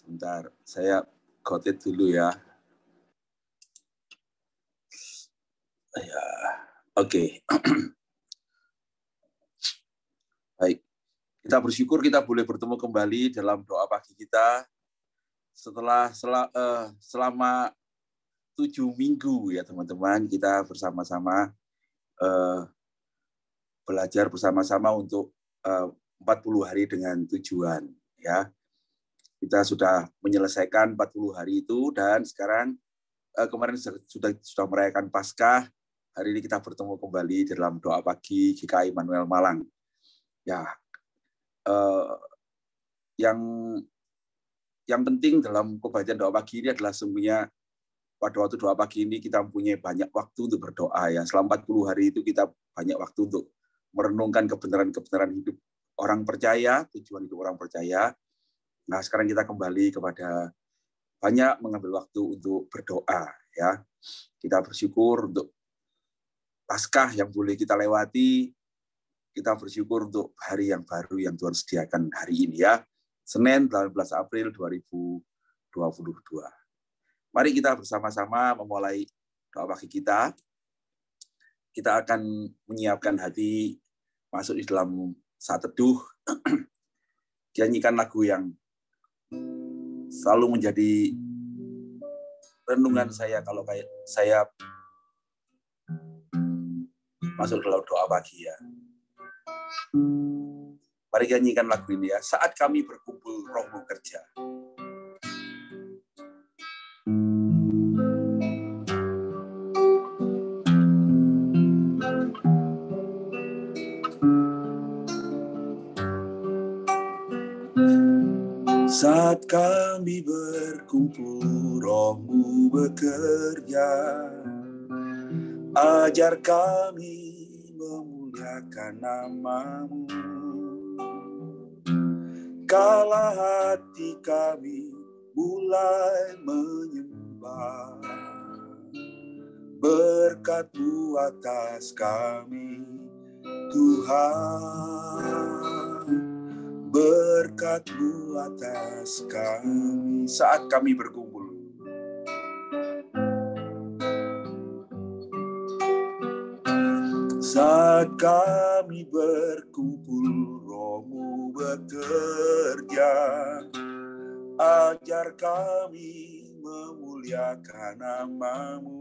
Sebentar, saya gotit dulu ya. Ya, oke. Baik, kita bersyukur kita boleh bertemu kembali dalam doa pagi kita selama 7 minggu ya teman-teman. Kita bersama-sama belajar bersama-sama untuk 40 hari dengan tujuan ya. Kita sudah menyelesaikan 40 hari itu dan sekarang kemarin sudah merayakan Paskah. Hari ini kita bertemu kembali dalam doa pagi GKI Immanuel Malang. Ya, yang penting dalam kebacaan doa pagi ini adalah sungguhnya pada waktu doa pagi ini kita mempunyai banyak waktu untuk berdoa ya. Selama 40 hari itu kita banyak waktu untuk merenungkan kebenaran-kebenaran hidup orang percaya, tujuan hidup orang percaya. Nah, sekarang kita kembali kepada banyak mengambil waktu untuk berdoa ya. Kita bersyukur untuk Paskah yang boleh kita lewati. Kita bersyukur untuk hari yang baru yang Tuhan sediakan hari ini ya. Senin 18 April 2022. Mari kita bersama-sama memulai doa pagi kita. Kita akan menyiapkan hati masuk di dalam saat teduh. Nyanyikan lagu yang selalu menjadi renungan saya kalau kayak saya masuk dalam doa pagi ya. Mari kita nyanyikan lagu ini ya. Saat kami berkumpul, Roh-Mu kerja. Saat kami berkumpul, Roh-Mu bekerja. Ajar kami memuliakan nama-Mu. Kala hati kami mulai menyembah, berkat-Mu atas kami, Tuhan. Berkat-Mu atas kami saat kami berkumpul. Saat kami berkumpul, Roh-Mu bekerja. Ajar kami memuliakan nama-Mu.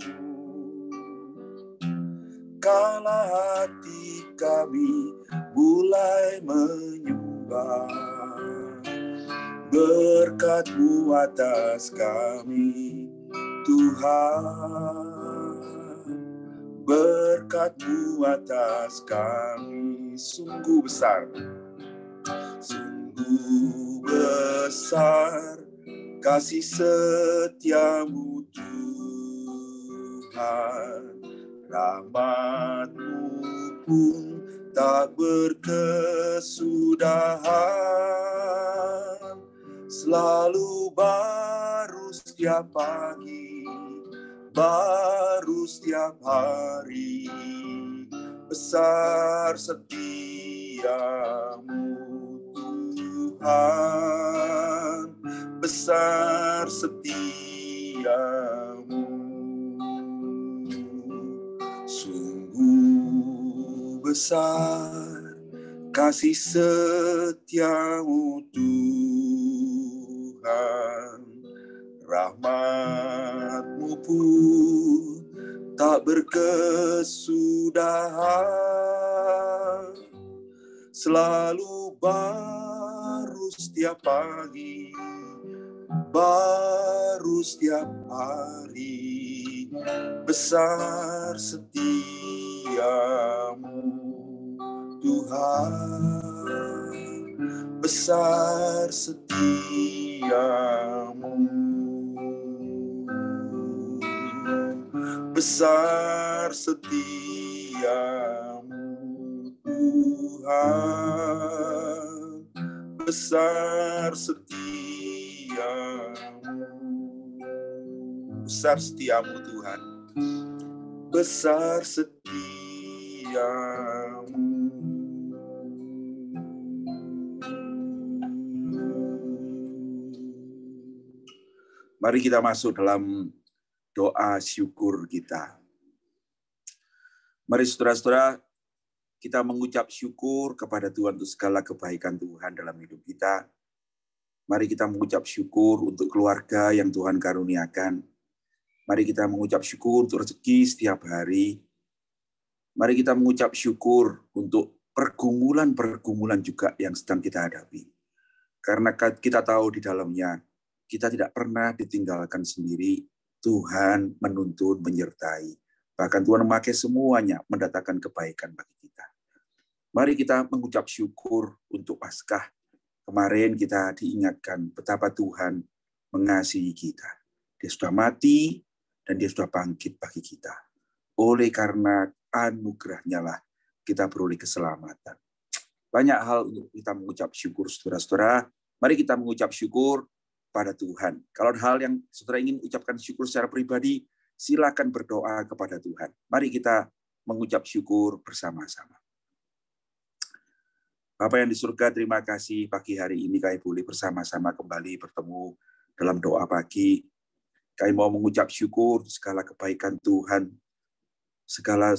Kala hati kami mulai menyembah, berkat-Mu atas kami, Tuhan. Berkat-Mu atas kami, sungguh besar. Sungguh besar kasih setia-Mu Tuhan. Rahmat-Mu pun tak berkesudahan, selalu baru setiap pagi, baru setiap hari. Besar setia-Mu Tuhan, besar setia-Mu. Sungguh besar kasih setia-Mu Tuhan. Rahmat-Mu pun tak berkesudahan, selalu baru setiap pagi, baru setiap hari. Besar setia-Mu Tuhan, besar setia-Mu, besar setia-Mu Tuhan, besar setia-Mu, besar setia-Mu Tuhan, besar setia-Mu. Mari kita masuk dalam doa syukur kita. Mari saudara-saudara, kita mengucap syukur kepada Tuhan untuk segala kebaikan Tuhan dalam hidup kita. Mari kita mengucap syukur untuk keluarga yang Tuhan karuniakan. Mari kita mengucap syukur untuk rezeki setiap hari. Mari kita mengucap syukur untuk pergumulan-pergumulan juga yang sedang kita hadapi. Karena kita tahu di dalamnya, kita tidak pernah ditinggalkan sendiri. Tuhan menuntun, menyertai. Bahkan Tuhan memakai semuanya mendatangkan kebaikan bagi kita. Mari kita mengucap syukur untuk Paskah. Kemarin kita diingatkan betapa Tuhan mengasihi kita. Dia sudah mati dan dia sudah bangkit bagi kita. Oleh karena anugerahnya lah kita beroleh keselamatan. Banyak hal untuk kita mengucap syukur, saudara-saudara. Mari kita mengucap syukur pada Tuhan. Kalau ada hal yang saudara ingin ucapkan syukur secara pribadi, silakan berdoa kepada Tuhan. Mari kita mengucap syukur bersama-sama. Bapa yang di surga, terima kasih pagi hari ini kami boleh bersama-sama kembali bertemu dalam doa pagi. Kami mau mengucap syukur segala kebaikan Tuhan, segala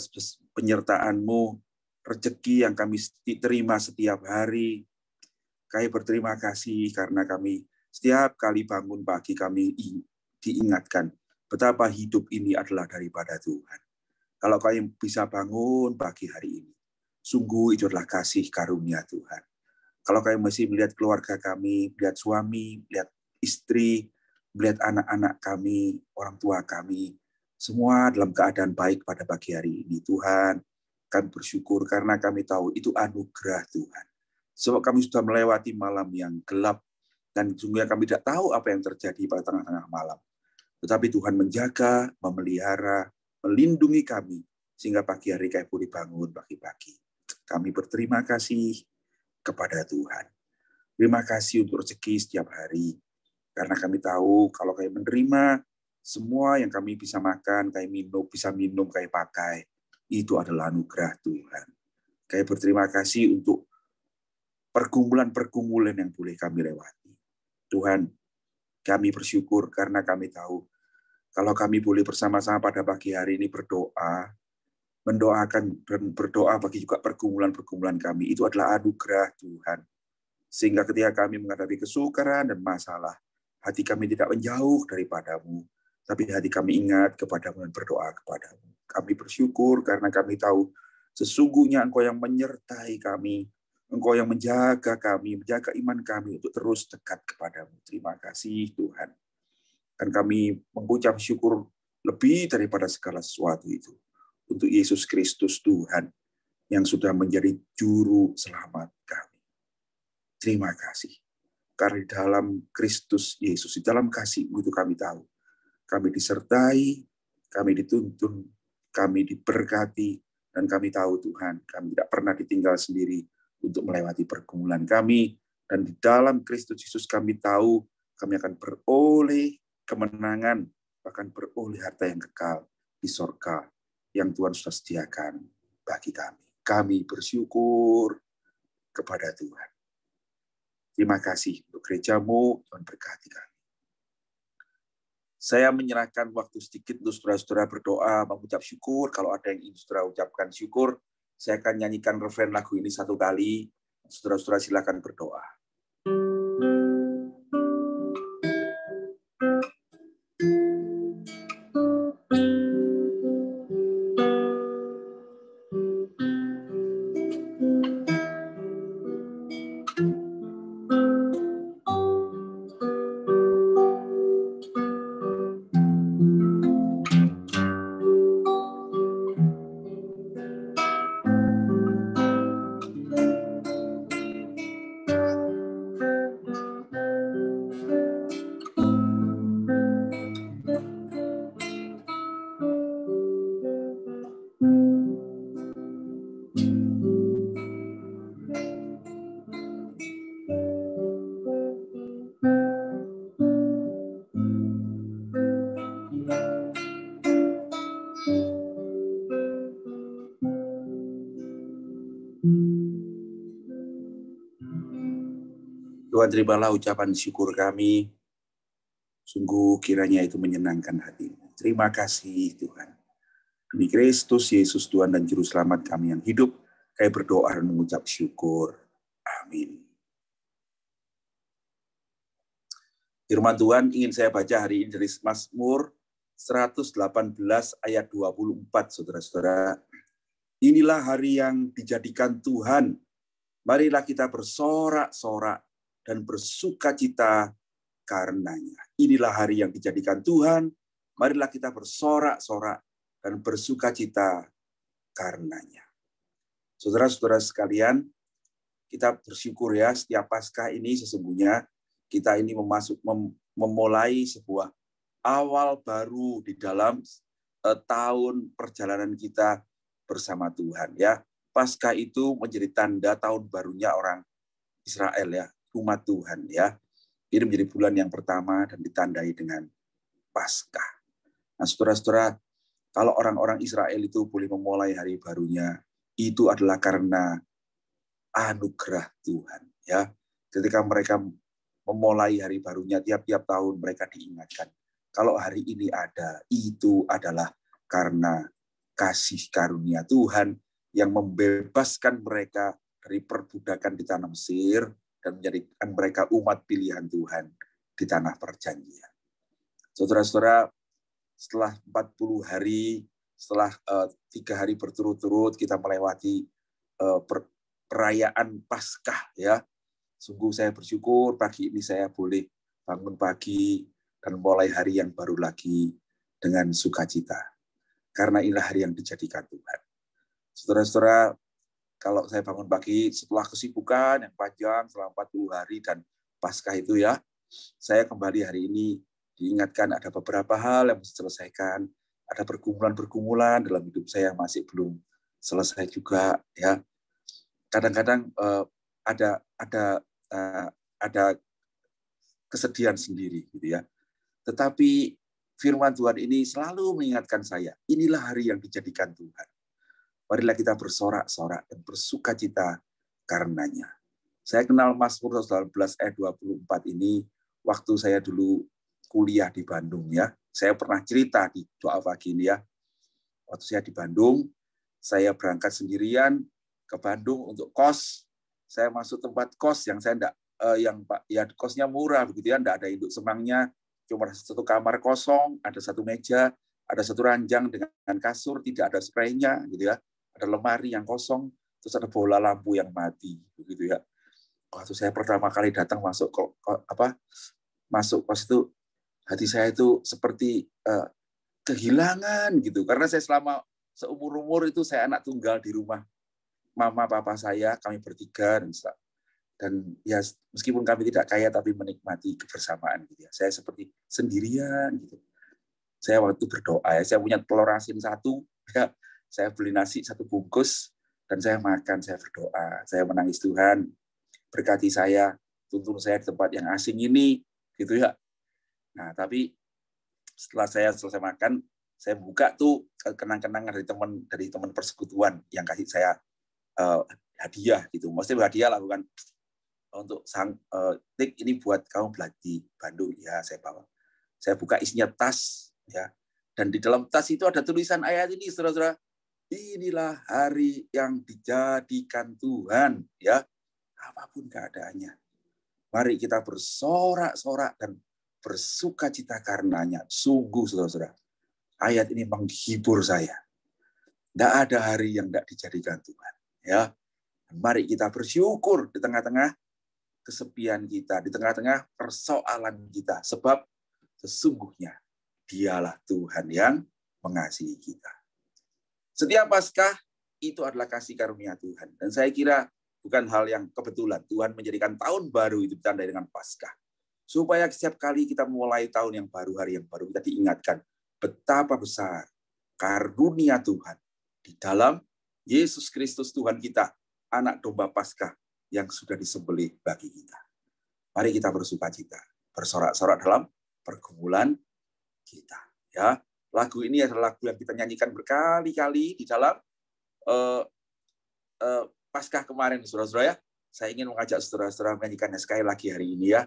penyertaan-Mu, rezeki yang kami terima setiap hari. Kami berterima kasih karena kami setiap kali bangun pagi kami diingatkan betapa hidup ini adalah daripada Tuhan. Kalau kami bisa bangun pagi hari ini, sungguh itu adalah kasih karunia Tuhan. Kalau kami masih melihat keluarga kami, melihat suami, melihat istri, melihat anak-anak kami, orang tua kami, semua dalam keadaan baik pada pagi hari ini. Tuhan, kami bersyukur karena kami tahu itu anugerah Tuhan. Sebab kami sudah melewati malam yang gelap, dan sungguh kami tidak tahu apa yang terjadi pada tengah-tengah malam. Tetapi Tuhan menjaga, memelihara, melindungi kami, sehingga pagi hari kami boleh bangun pagi-pagi. Kami berterima kasih kepada Tuhan. Terima kasih untuk rezeki setiap hari. Karena kami tahu kalau kami menerima semua yang kami bisa makan, kami bisa minum, kami pakai, itu adalah anugerah Tuhan. Kami berterima kasih untuk pergumulan-pergumulan yang boleh kami lewati. Tuhan, kami bersyukur karena kami tahu kalau kami boleh bersama-sama pada pagi hari ini berdoa, mendoakan dan berdoa bagi juga pergumulan-pergumulan kami. Itu adalah anugerah Tuhan. Sehingga ketika kami menghadapi kesukaran dan masalah, hati kami tidak menjauh daripadamu, tapi hati kami ingat kepadamu dan berdoa kepadamu. Kami bersyukur karena kami tahu sesungguhnya Engkau yang menyertai kami, Engkau yang menjaga kami, menjaga iman kami untuk terus dekat kepadamu. Terima kasih Tuhan. Dan kami mengucap syukur lebih daripada segala sesuatu itu untuk Yesus Kristus Tuhan yang sudah menjadi juru selamat kami. Terima kasih. Karena di dalam Kristus Yesus, di dalam kasih-Mu itu kami tahu. Kami disertai, kami dituntun, kami diberkati, dan kami tahu Tuhan, kami tidak pernah ditinggal sendiri untuk melewati pergumulan kami. Dan di dalam Kristus Yesus kami tahu, kami akan beroleh kemenangan, bahkan beroleh harta yang kekal di surga yang Tuhan sudah sediakan bagi kami. Kami bersyukur kepada Tuhan. Terima kasih untuk gereja-Mu, Tuhan berkati kami. Saya menyerahkan waktu sedikit untuk saudara-saudara berdoa, mengucap syukur. Kalau ada yang ingin saudara ucapkan syukur, saya akan nyanyikan refren lagu ini satu kali. Saudara-saudara silakan berdoa. Tuhan, terimalah ucapan syukur kami. Sungguh kiranya itu menyenangkan hatimu. Terima kasih Tuhan. Demi Kristus Yesus Tuhan dan Juru Selamat kami yang hidup, kami berdoa dan mengucap syukur. Amin. Firman Tuhan ingin saya baca hari ini dari Mazmur 118 ayat 24, saudara-saudara. Inilah hari yang dijadikan Tuhan. Marilah kita bersorak-sorak dan bersukacita karenanya. Inilah hari yang dijadikan Tuhan. Marilah kita bersorak-sorak dan bersukacita karenanya. Saudara-saudara sekalian, kita bersyukur ya, setiap Paskah ini sesungguhnya kita ini memulai sebuah awal baru di dalam tahun perjalanan kita bersama Tuhan ya. Paskah itu menjadi tanda tahun barunya orang Israel ya, umat Tuhan ya. Ini menjadi bulan yang pertama dan ditandai dengan Paskah. Nah, saudara-saudara, kalau orang-orang Israel itu boleh memulai hari barunya, itu adalah karena anugerah Tuhan ya. Ketika mereka memulai hari barunya, tiap-tiap tahun mereka diingatkan. Kalau hari ini ada, itu adalah karena kasih karunia Tuhan yang membebaskan mereka dari perbudakan di tanah Mesir dan menjadikan mereka umat pilihan Tuhan di tanah perjanjian. Saudara-saudara, setelah 40 hari, setelah 3 hari berturut-turut kita melewati perayaan Paskah ya. Sungguh saya bersyukur pagi ini saya boleh bangun pagi dan mulai hari yang baru lagi dengan sukacita. Karena inilah hari yang dijadikan Tuhan. Saudara-saudara, kalau saya bangun pagi setelah kesibukan yang panjang selama 40 hari dan Paskah itu ya, saya kembali hari ini diingatkan ada beberapa hal yang mesti diselesaikan, ada pergumulan-pergumulan dalam hidup saya yang masih belum selesai juga ya. Kadang-kadang ada kesedihan sendiri gitu ya. Tetapi firman Tuhan ini selalu mengingatkan saya, inilah hari yang dijadikan Tuhan. Marilah kita bersorak-sorak dan bersukacita karenanya. Saya kenal Mazmur 19 ayat 24 ini waktu saya dulu kuliah di Bandung ya. Saya pernah cerita di doa pagi ini ya. Waktu saya di Bandung, saya berangkat sendirian ke Bandung untuk kos. Saya masuk tempat kos yang saya enggak kosnya murah begitu ya, enggak ada induk semangnya, cuma satu kamar kosong, ada satu meja, ada satu ranjang dengan kasur, tidak ada spraynya gitu ya. Ada lemari yang kosong, terus ada bola lampu yang mati begitu ya. Waktu saya pertama kali datang masuk kos itu, hati saya itu seperti kehilangan gitu, karena saya selama seumur-umur itu saya anak tunggal di rumah mama papa saya, kami bertiga dan ya meskipun kami tidak kaya tapi menikmati kebersamaan gitu ya. Saya seperti sendirian gitu. Saya waktu berdoa ya, saya punya telur asin 1 ya, saya beli nasi 1 bungkus dan saya makan, saya berdoa, saya menangis, Tuhan berkati saya, tuntun saya di tempat yang asing ini gitu ya. Nah, tapi setelah saya selesai makan, saya buka tuh kenang-kenangan dari teman persekutuan yang kasih saya hadiah gitu. Maksudnya hadiah lah, bukan untuk Tik, ini buat kamu belajar di Bandung ya, saya bawa. Saya buka isinya tas ya. Dan di dalam tas itu ada tulisan ayat ini, saudara-saudara. Inilah hari yang dijadikan Tuhan ya. Apapun keadaannya. Mari kita bersorak-sorak dan bersukacita karenanya. Sungguh, saudara-saudara, ayat ini menghibur saya. Tidak ada hari yang tidak dijadikan Tuhan. Ya, mari kita bersyukur di tengah-tengah kesepian kita, di tengah-tengah persoalan kita, sebab sesungguhnya Dialah Tuhan yang mengasihi kita. Setiap Paskah itu adalah kasih karunia Tuhan, dan saya kira bukan hal yang kebetulan Tuhan menjadikan tahun baru itu ditandai dengan Paskah, supaya setiap kali kita mulai tahun yang baru, hari yang baru, kita diingatkan betapa besar karunia Tuhan di dalam Yesus Kristus Tuhan kita, anak domba Paskah yang sudah disembelih bagi kita. Mari kita bersukacita, bersorak-sorak dalam pergumulan kita. Ya, lagu ini adalah lagu yang kita nyanyikan berkali-kali di dalam Paskah kemarin, saudara-saudara ya. Saya ingin mengajak saudara-saudara menyanyikannya sekali lagi hari ini ya.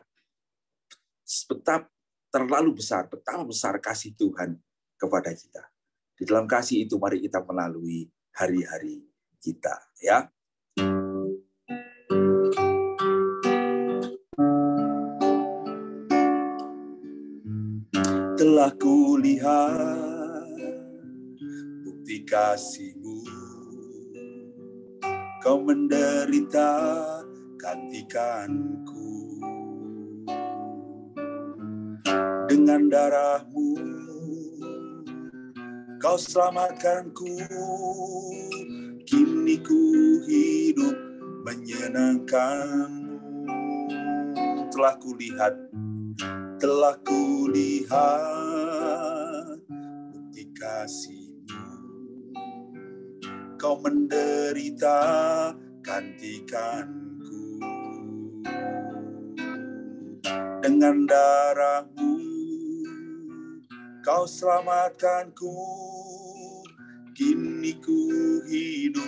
terlalu besar, betapa besar kasih Tuhan kepada kita. Di dalam kasih itu mari kita melalui hari-hari kita, ya. Telah kulihat bukti kasih-Mu, Kau menderita gantikanku. Dengan darah-Mu Kau selamatkanku, kini ku hidup menyenangkan-Mu. Telah kulihat bukti kasih-Mu, Kau menderita gantikanku. Dengan darah-Mu Kau selamatkanku, kini ku hidup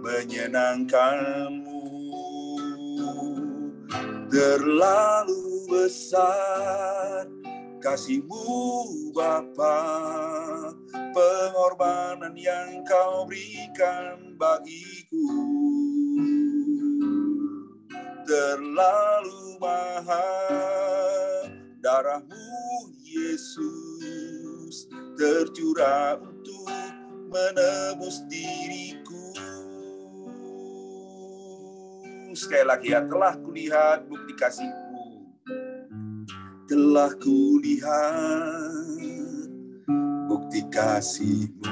menyenangkan-Mu. Terlalu besar kasih-Mu Bapa, pengorbanan yang Kau berikan bagiku. Terlalu mahal darah-Mu Yesus, tercurah untuk menebus diriku. Sekali lagi ya, telah kulihat bukti kasih-Mu. Telah kulihat bukti kasih-Mu,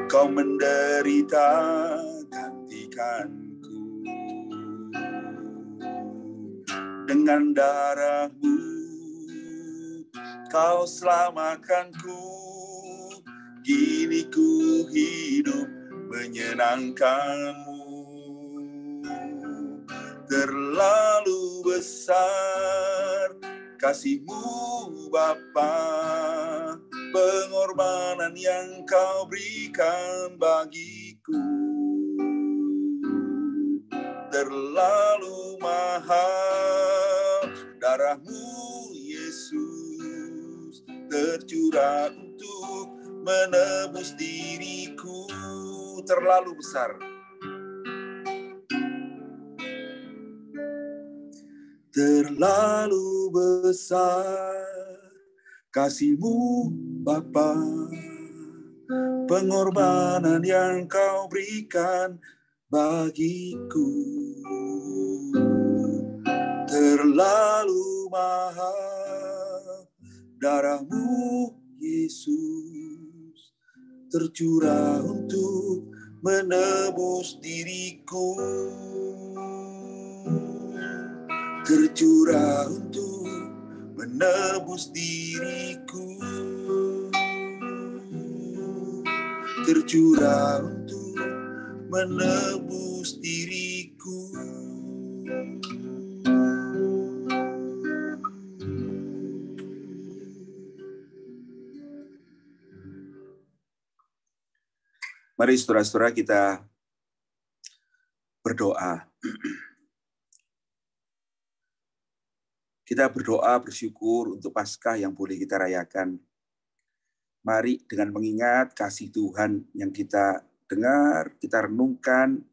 Kau menderita gantikanku. Dengan darah-Mu Kau selamatkanku, kini ku hidup menyenangkan-Mu. Terlalu besar kasih-Mu Bapa, pengorbanan yang Kau berikan bagiku. Terlalu mahal darah-Mu Yesus, tercurah untuk menebus diriku. Terlalu besar. Terlalu besar kasih-Mu Bapa, pengorbanan yang Kau berikan bagiku. Terlalu mahal darah-Mu Yesus, tercurah untuk menebus diriku. Tercurah untuk menebus diriku. Tercurah untuk menebus diriku. Mari saudara-saudara kita berdoa. Kita berdoa bersyukur untuk Paskah yang boleh kita rayakan. Mari dengan mengingat kasih Tuhan yang kita dengar, kita renungkan,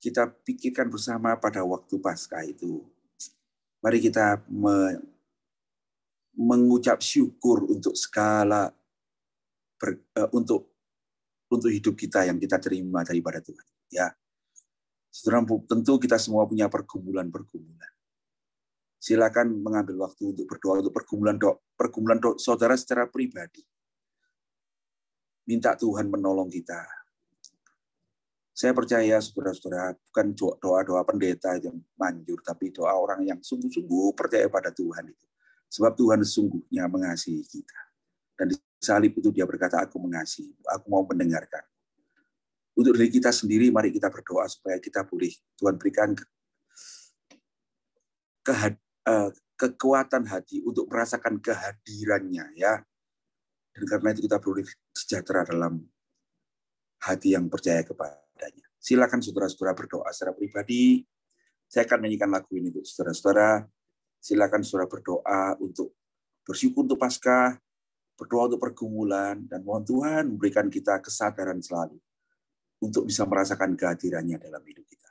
kita pikirkan bersama pada waktu Paskah itu. Mari kita mengucap syukur untuk segala untuk hidup kita yang kita terima daripada Tuhan. Ya, saudara, tentu kita semua punya pergumulan-pergumulan. Silakan mengambil waktu untuk berdoa untuk pergumulan saudara secara pribadi. Minta Tuhan menolong kita. Saya percaya saudara-saudara, bukan doa-doa pendeta yang manjur, tapi doa orang yang sungguh-sungguh percaya pada Tuhan itu. Sebab Tuhan sesungguhnya mengasihi kita. Dan di salib itu Dia berkata, aku mengasihi, aku mau mendengarkan. Untuk diri kita sendiri, mari kita berdoa supaya kita boleh Tuhan berikan kekuatan hati untuk merasakan kehadirannya, ya. Dan karena itu kita boleh sejahtera dalam hati yang percaya kepadanya. Silakan saudara-saudara berdoa secara pribadi. Saya akan menyanyikan lagu ini untuk saudara-saudara. Silakan saudara berdoa untuk bersyukur untuk Paskah, berdoa untuk pergumulan, dan mohon Tuhan memberikan kita kesadaran selalu untuk bisa merasakan kehadirannya dalam hidup kita.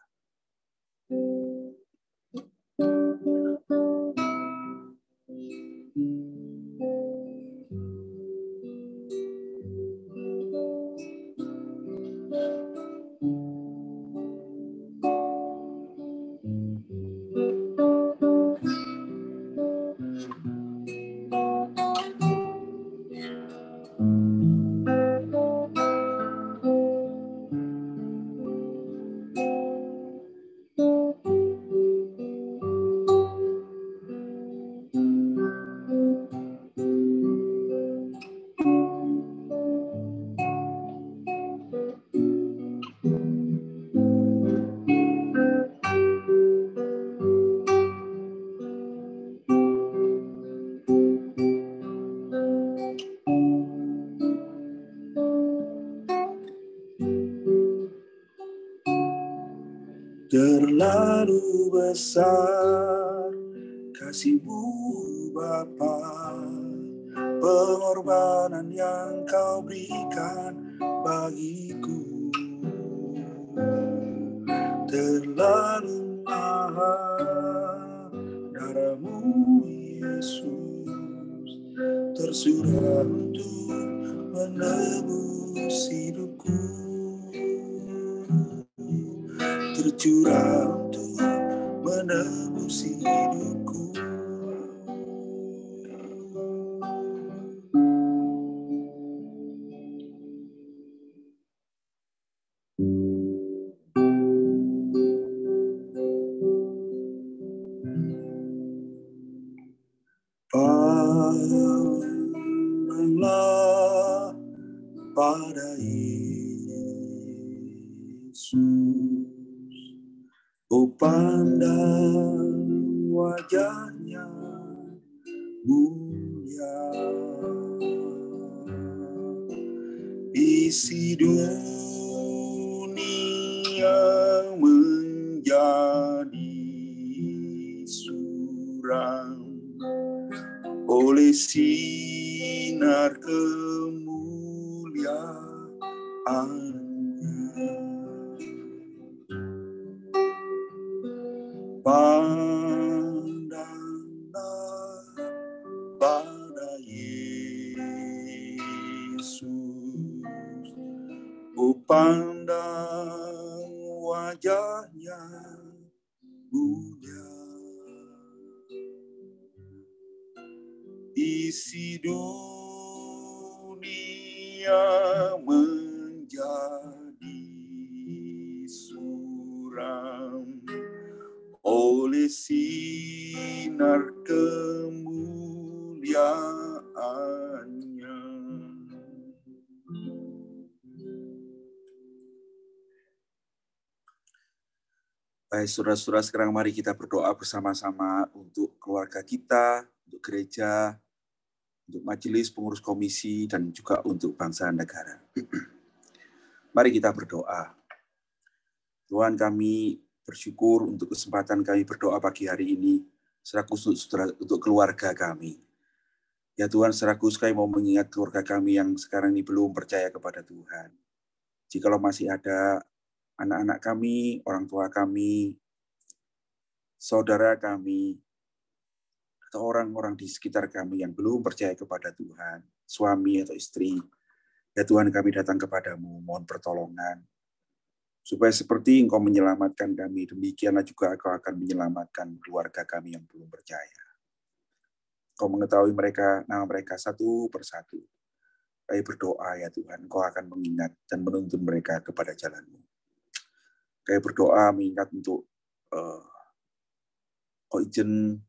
Terlalu besar kasih-Mu Bapa, pengorbanan yang Kau berikan bagiku. Terlalu mahal darah-Mu Yesus, tersudah untuk menebus hidupku, tercurah untuk menebus hidupku. Pandanglah pada Yesus, oh pandang wajahnya mulia, isi dunia menjadi suram oleh sinar kemuliaan-Nya. Pandanglah pada Yesus, oh pandang wajahnya mulia, isi dunia menjadi suram oleh sinar kemuliaan-Nya. Baik, saudara-saudara, sekarang mari kita berdoa bersama-sama untuk keluarga kita, untuk gereja, untuk majelis, pengurus komisi, dan juga untuk bangsa dan negara. Mari kita berdoa. Tuhan, kami bersyukur untuk kesempatan kami berdoa pagi hari ini, secara khusus untuk keluarga kami. Ya Tuhan, secara khusus kami mau mengingat keluarga kami yang sekarang ini belum percaya kepada Tuhan. Jikalau masih ada anak-anak kami, orang tua kami, saudara kami, atau orang-orang di sekitar kami yang belum percaya kepada Tuhan, suami atau istri, ya Tuhan, kami datang kepadamu, mohon pertolongan, supaya seperti Engkau menyelamatkan kami, demikianlah juga Engkau akan menyelamatkan keluarga kami yang belum percaya. Engkau mengetahui mereka, nama mereka satu persatu. Kami berdoa ya Tuhan, Engkau akan mengingat dan menuntun mereka kepada jalan-Mu. Kami berdoa mengingat untuk Ko Ijen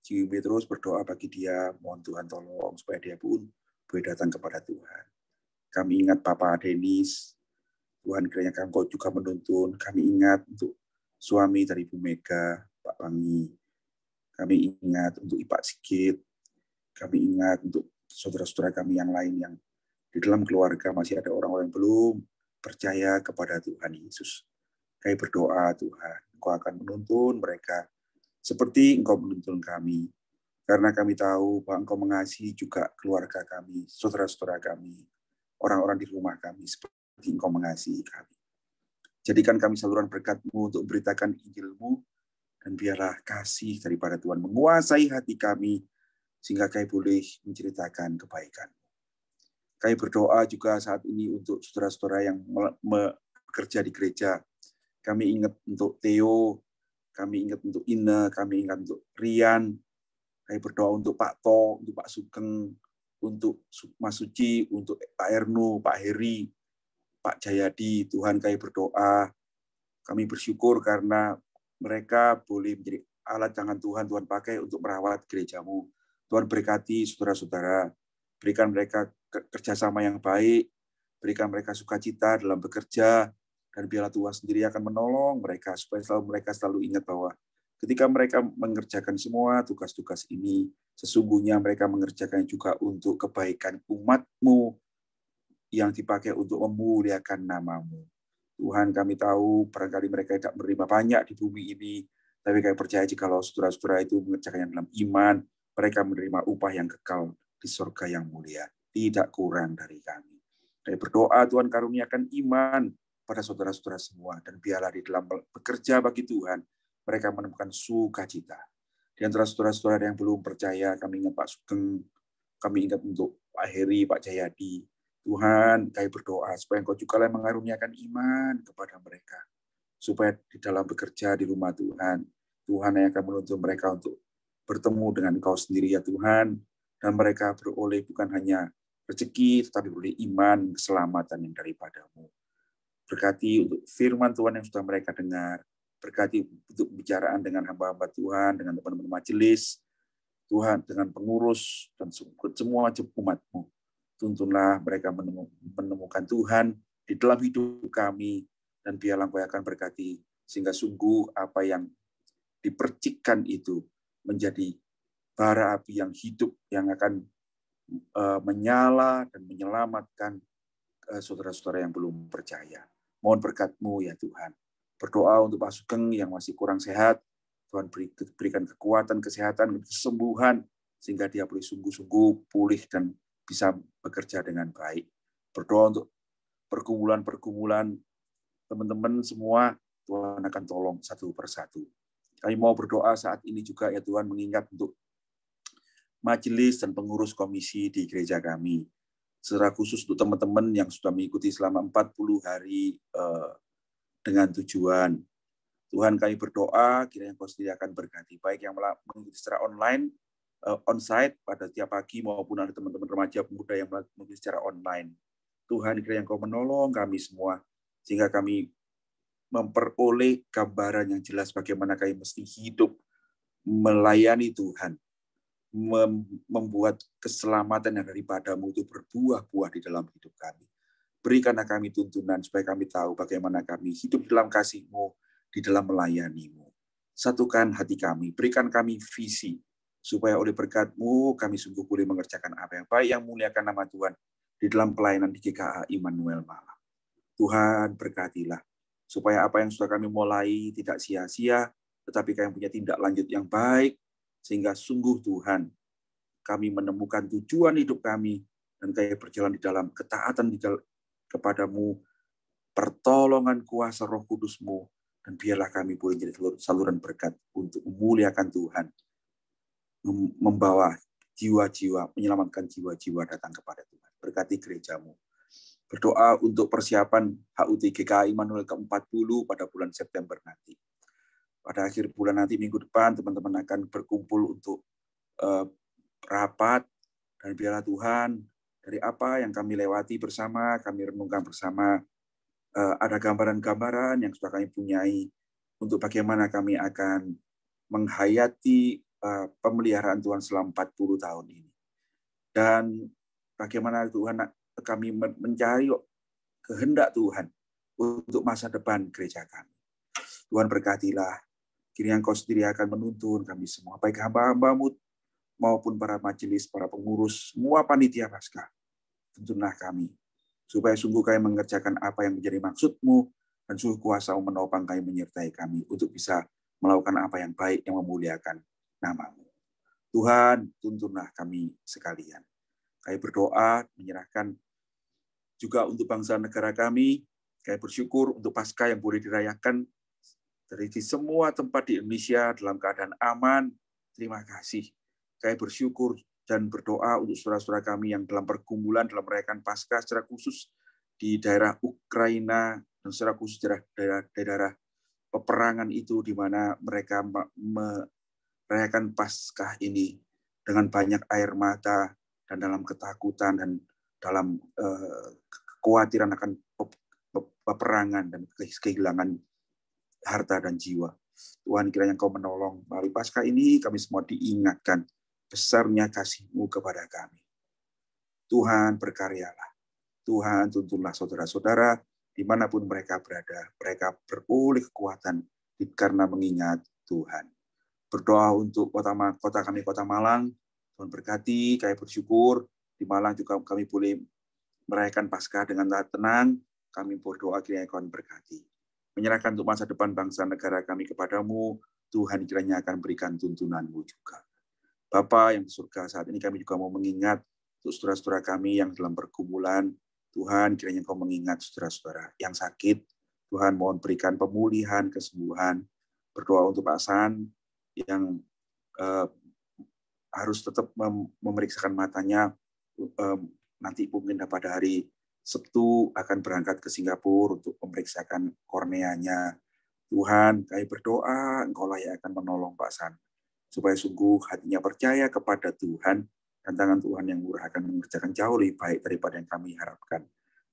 Ciwi terus berdoa bagi dia, mohon Tuhan tolong supaya dia pun boleh datang kepada Tuhan. Kami ingat Papa Denis, Tuhan kiranya Engkau juga menuntun. Kami ingat untuk suami dari Ibu Mega, Pak Pangi. Kami ingat untuk Ipak Sigit. Kami ingat untuk saudara-saudara kami yang lain yang di dalam keluarga masih ada orang-orang yang belum percaya kepada Tuhan Yesus. Kami berdoa Tuhan, Engkau akan menuntun mereka seperti Engkau menuntun kami. Karena kami tahu bahwa Engkau mengasihi juga keluarga kami, saudara-saudara kami, orang-orang di rumah kami, seperti Engkau mengasihi kami. Jadikan kami saluran berkat-Mu untuk memberitakan Injil-Mu, dan biarlah kasih daripada Tuhan menguasai hati kami, sehingga kami boleh menceritakan kebaikan. Kami berdoa juga saat ini untuk saudara-saudara yang bekerja di gereja. Kami ingat untuk Theo, kami ingat untuk Ina, kami ingat untuk Rian. Kami berdoa untuk Pak To, untuk Pak Sugeng, untuk Mas Suci, untuk Pak Ernu, Pak Heri, Pak Jayadi. Tuhan, kami berdoa. Kami bersyukur karena mereka boleh menjadi alat tangan Tuhan, Tuhan pakai untuk merawat gereja-Mu. Tuhan berkati saudara-saudara, berikan mereka kerjasama yang baik, berikan mereka sukacita dalam bekerja, dan biarlah Tuhan sendiri akan menolong mereka, supaya mereka selalu ingat bahwa ketika mereka mengerjakan semua tugas-tugas ini, sesungguhnya mereka mengerjakan juga untuk kebaikan umat-Mu yang dipakai untuk memuliakan nama-Mu. Tuhan, kami tahu barangkali mereka tidak menerima banyak di bumi ini, tapi kami percaya jikalau saudara-saudara itu mengerjakannya dalam iman, mereka menerima upah yang kekal di surga yang mulia, tidak kurang dari kami. Kami berdoa Tuhan karuniakan iman pada saudara-saudara semua, dan biarlah di dalam bekerja bagi Tuhan, mereka menemukan sukacita. Di antara saudara-saudara yang belum percaya, kami ingat Pak Sugeng, kami ingat untuk Pak Heri, Pak Jayadi. Tuhan, kami berdoa supaya Engkau juga mengaruniakan iman kepada mereka, supaya di dalam bekerja di rumah Tuhan, Tuhan yang akan menuntun mereka untuk bertemu dengan Engkau sendiri ya Tuhan, dan mereka beroleh bukan hanya rezeki, tetapi beroleh iman, keselamatan yang daripada-Mu. Berkati untuk firman Tuhan yang sudah mereka dengar, berkati untuk pembicaraan dengan hamba-hamba Tuhan, dengan teman-teman majelis, Tuhan, dengan pengurus, dan semua umat-Mu. Tuntunlah mereka menemukan Tuhan di dalam hidup kami, dan biarlah Engkau akan berkati, sehingga sungguh apa yang dipercikkan itu menjadi bara api yang hidup, yang akan menyala dan menyelamatkan saudara-saudara yang belum percaya. Mohon berkat-Mu ya Tuhan. Berdoa untuk Pak Sugeng yang masih kurang sehat, Tuhan berikan kekuatan, kesehatan, kesembuhan, sehingga dia boleh sungguh-sungguh pulih dan bisa bekerja dengan baik. Berdoa untuk pergumulan-pergumulan teman-teman semua, Tuhan akan tolong satu persatu. Kami mau berdoa saat ini juga ya Tuhan, mengingat untuk majelis dan pengurus komisi di gereja kami. Secara khusus untuk teman-teman yang sudah mengikuti selama 40 hari dengan tujuan. Tuhan, kami berdoa, kiranya Engkau sendiri akan berkati, baik yang mengikuti secara online, on-site pada tiap pagi, maupun ada teman-teman remaja pemuda yang mengikuti secara online. Tuhan, kiranya Engkau menolong kami semua, sehingga kami memperoleh gambaran yang jelas bagaimana kami mesti hidup, melayani Tuhan, membuat keselamatan yang daripada-Mu itu berbuah-buah di dalam hidup kami. Berikanlah kami tuntunan, supaya kami tahu bagaimana kami hidup dalam kasih-Mu, di dalam melayani-Mu. Satukan hati kami, berikan kami visi, supaya oleh berkat-Mu kami sungguh boleh mengerjakan apa yang baik, yang muliakan nama Tuhan di dalam pelayanan di GKA Immanuel Malang. Tuhan berkatilah, supaya apa yang sudah kami mulai tidak sia-sia, tetapi kami punya tindak lanjut yang baik, sehingga sungguh Tuhan, kami menemukan tujuan hidup kami, dan kami berjalan di dalam ketaatan kepada-Mu, pertolongan kuasa Roh Kudus-Mu, dan biarlah kami boleh jadi saluran berkat untuk memuliakan Tuhan, membawa jiwa-jiwa, menyelamatkan jiwa-jiwa datang kepada Tuhan. Berkati gereja-Mu. Berdoa untuk persiapan HUT GKA Immanuel ke-40 pada bulan September nanti. Pada akhir bulan nanti, minggu depan, teman-teman akan berkumpul untuk rapat, dan biarlah Tuhan, dari apa yang kami lewati bersama, kami renungkan bersama, ada gambaran-gambaran yang sudah kami punyai untuk bagaimana kami akan menghayati pemeliharaan Tuhan selama 40 tahun ini. Dan bagaimana Tuhan kami mencari kehendak Tuhan untuk masa depan gereja kami. Tuhan berkatilah, kiranya Engkau sendiri akan menuntun kami semua, baik hamba-hamba-Mu maupun para majelis, para pengurus, semua panitia Paskah. Tuntunlah kami, supaya sungguh kami mengerjakan apa yang menjadi maksud-Mu, dan sungguh kuasa-Mu menopang kami, menyertai kami, untuk bisa melakukan apa yang baik yang memuliakan nama-Mu. Tuhan, tuntunlah kami sekalian. Kami berdoa, menyerahkan juga untuk bangsa negara kami. Kami bersyukur untuk Paskah yang boleh dirayakan dari di semua tempat di Indonesia dalam keadaan aman. Terima kasih. Kami bersyukur dan berdoa untuk saudara-saudara kami yang dalam pergumulan dalam merayakan Paskah secara khusus di daerah Ukraina dan secara khusus daerah peperangan itu di mana mereka merayakan Paskah ini dengan banyak air mata dan dalam ketakutan dan dalam kekhawatiran akan peperangan dan kehilangan harta dan jiwa. Tuhan, kiranya Engkau menolong. Melalui Paskah ini kami semua diingatkan besarnya kasih-Mu kepada kami. Tuhan, berkaryalah. Tuhan, tuntunlah saudara-saudara dimanapun mereka berada. Mereka beroleh kekuatan karena mengingat Tuhan. Berdoa untuk kota kami, Kota Malang. Tuhan berkati, kami bersyukur. Di Malang juga kami boleh merayakan Paskah dengan tenang. Kami berdoa kiranya Tuhan berkati. Menyerahkan untuk masa depan bangsa negara kami kepadamu, Tuhan kiranya akan berikan tuntunan-Mu juga. Bapa yang di surga, saat ini kami juga mau mengingat untuk saudara-saudara kami yang dalam pergumulan. Tuhan kiranya Engkau mengingat saudara-saudara yang sakit. Tuhan mohon berikan pemulihan, kesembuhan. Berdoa untuk Pak San yang harus tetap memeriksakan matanya. Nanti mungkin pada hari Sabtu akan berangkat ke Singapura untuk memeriksakan korneanya. Tuhan, kami berdoa, Engkaulah yang akan menolong Pak San, supaya sungguh hatinya percaya kepada Tuhan, dan tangan Tuhan yang murah akan mengerjakan jauh lebih baik daripada yang kami harapkan.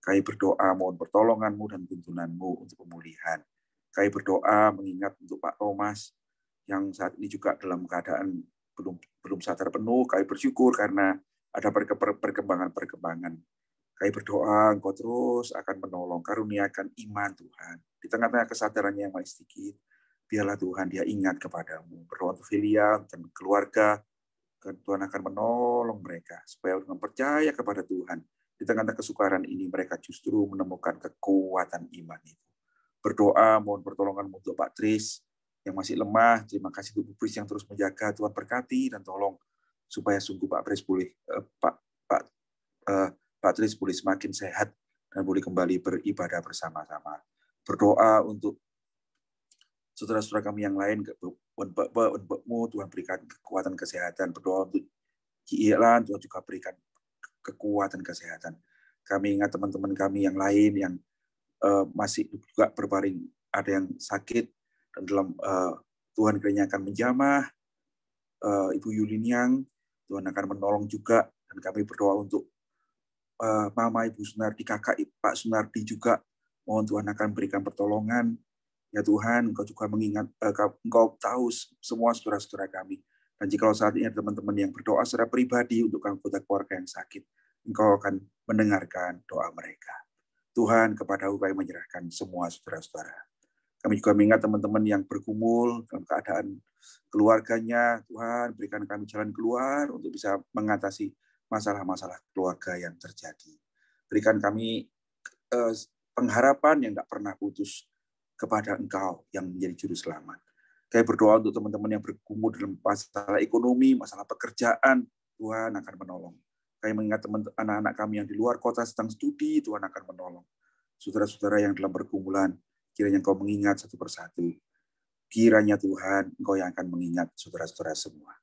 Kami berdoa, mohon pertolongan-Mu dan tuntunan-Mu untuk pemulihan. Kami berdoa mengingat untuk Pak Thomas, yang saat ini juga dalam keadaan belum sadar penuh. Kami bersyukur karena ada perkembangan-perkembangan. Kami berdoa, Engkau terus akan menolong, karuniakan iman Tuhan. Di tengah-tengah kesadarannya yang masih sedikit, biarlah Tuhan dia ingat kepadamu. Berdoa untuk Filia dan keluarga, Tuhan akan menolong mereka, supaya dengan percaya kepada Tuhan, di tengah-tengah kesukaran ini, mereka justru menemukan kekuatan iman itu. Berdoa, mohon pertolongan untuk Pak Tris, yang masih lemah. Terima kasih untuk Bu Pris yang terus menjaga. Tuhan berkati dan tolong, supaya sungguh Pak Pris boleh, Pak Tris boleh semakin sehat dan boleh kembali beribadah bersama-sama. Berdoa untuk saudara-saudara kami yang lain, Tuhan berikan kekuatan kesehatan. Berdoa untuk Kiilan, Tuhan juga berikan kekuatan kesehatan. Kami ingat teman-teman kami yang lain yang masih juga berbaring, ada yang sakit, dan dalam Tuhan kiranya akan menjamah. Ibu Yuliniang, Tuhan akan menolong juga, dan kami berdoa untuk Mama Ibu Sunardi, Kakak Pak Sunardi juga, mohon Tuhan akan berikan pertolongan. Ya Tuhan, Engkau juga mengingat, Engkau tahu semua saudara-saudara kami. Dan jika saat ini ada teman-teman yang berdoa secara pribadi untuk anggota keluarga yang sakit, Engkau akan mendengarkan doa mereka. Tuhan, kepada-Mu kami menyerahkan semua saudara-saudara. Kami juga mengingat teman-teman yang bergumul dalam keadaan keluarganya. Tuhan, berikan kami jalan keluar untuk bisa mengatasi masalah-masalah keluarga yang terjadi. Berikan kami pengharapan yang tidak pernah putus kepada Engkau yang menjadi juru selamat. Kami berdoa untuk teman-teman yang bergumul dalam masalah ekonomi, masalah pekerjaan, Tuhan akan menolong. Kami mengingat anak-anak kami yang di luar kota sedang studi, Tuhan akan menolong. Saudara-saudara yang dalam pergumulan, kiranya Engkau mengingat satu persatu. Kiranya Tuhan, Engkau yang akan mengingat saudara-saudara semua.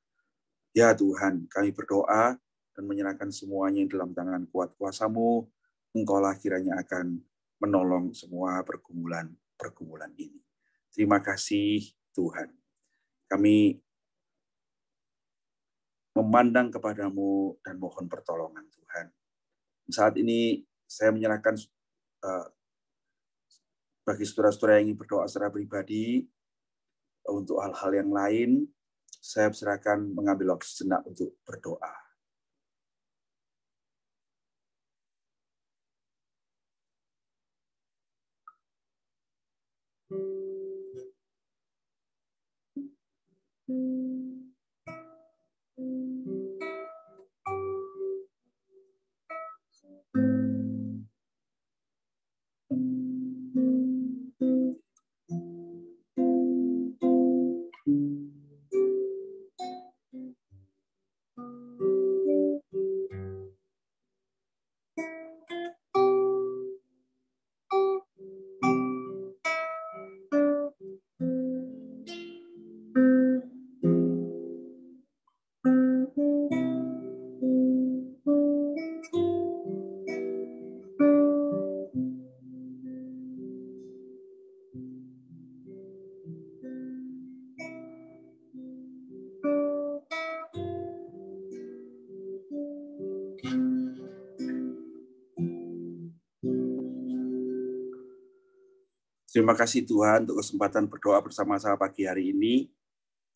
Ya Tuhan, kami berdoa dan menyerahkan semuanya dalam tangan kuat kuasa-Mu. Engkaulah kiranya akan menolong semua pergumulan ini. Terima kasih Tuhan. Kami memandang kepadamu dan mohon pertolongan Tuhan. Saat ini saya menyerahkan bagi saudara-saudara yang ingin berdoa secara pribadi untuk hal-hal yang lain, saya serahkan mengambil waktu sejenak untuk berdoa. Terima kasih Tuhan untuk kesempatan berdoa bersama-sama pagi hari ini.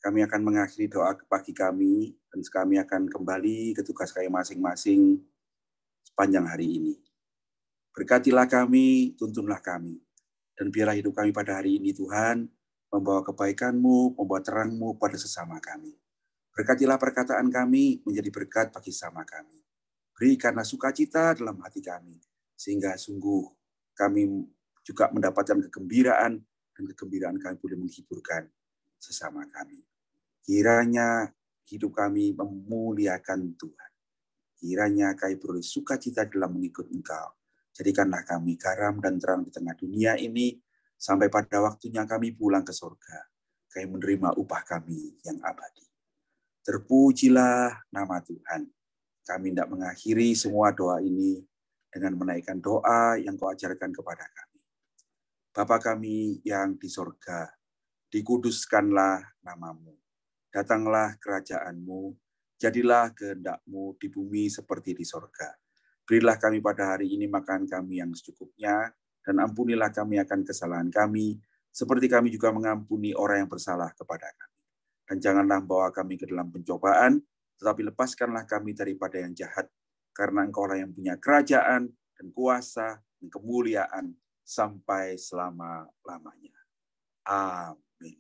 Kami akan mengakhiri doa pagi kami, dan kami akan kembali ke tugas kami masing-masing sepanjang hari ini. Berkatilah kami, tuntunlah kami, dan biarlah hidup kami pada hari ini Tuhan, membawa kebaikan-Mu, membawa terang-Mu pada sesama kami. Berkatilah perkataan kami menjadi berkat bagi sesama kami. Berikanlah sukacita dalam hati kami, sehingga sungguh kami juga mendapatkan kegembiraan, dan kegembiraan kami boleh menghiburkan sesama kami. Kiranya hidup kami memuliakan Tuhan. Kiranya kami beroleh sukacita dalam mengikut Engkau. Jadikanlah kami garam dan terang di tengah dunia ini, sampai pada waktunya kami pulang ke surga. Kami menerima upah kami yang abadi. Terpujilah nama Tuhan. Kami tidak mengakhiri semua doa ini dengan menaikkan doa yang Kau ajarkan kepada kami. Bapa kami yang di sorga, dikuduskanlah nama-Mu. Datanglah kerajaan-Mu, jadilah kehendak-Mu di bumi seperti di sorga. Berilah kami pada hari ini makan kami yang secukupnya, dan ampunilah kami akan kesalahan kami, seperti kami juga mengampuni orang yang bersalah kepada kami. Dan janganlah bawa kami ke dalam pencobaan, tetapi lepaskanlah kami daripada yang jahat, karena Engkau lah yang punya kerajaan dan kuasa dan kemuliaan sampai selama-lamanya. Amin.